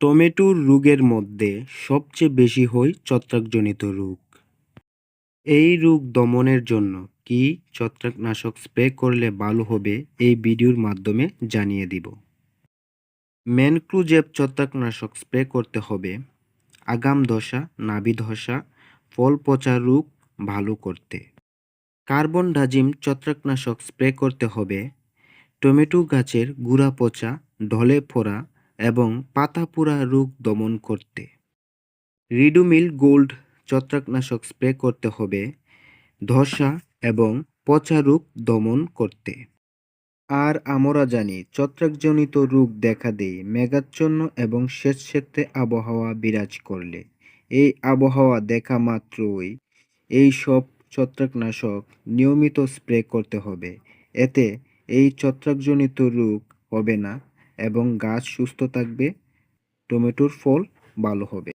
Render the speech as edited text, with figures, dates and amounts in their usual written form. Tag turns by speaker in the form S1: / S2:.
S1: টমেটোর রোগের মধ্যে সবচেয়ে বেশি হয় ছত্রাকজনিত রোগ। এই রোগ দমনের জন্য কী ছত্রাকনাশক স্প্রে করলে ভালো হবে এই ভিডিওর মাধ্যমে জানিয়ে দিব। ম্যানক্রোজেব ছত্রাকনাশক স্প্রে করতে হবে আগাম ধসা, নাভি ধসা, ফল পচা রোগ ভালো করতে। কার্বন ডাজিম ছত্রাকনাশক স্প্রে করতে হবে টমেটো গাছের গুঁড়া পচা, ঢলে পড়া এবং পাতা পোড়া রোগ দমন করতে। রিডোমিল গোল্ড ছত্রাকনাশক স্প্রে করতে হবে ধসা এবং পচা রোগ দমন করতে। আর আমরা জানি ছত্রাকজনিত রোগ দেখা দেয় মেঘাচ্ছন্ন এবং স্যাঁতসেঁতে আবহাওয়া বিরাজ করলে। এই আবহাওয়া দেখা মাত্রই এই সব ছত্রাকনাশক নিয়মিত স্প্রে করতে হবে। এতে এই ছত্রাকজনিত রোগ হবে না এবং গাছ সুস্থ থাকবে, টমেটোর ফল ভালো হবে।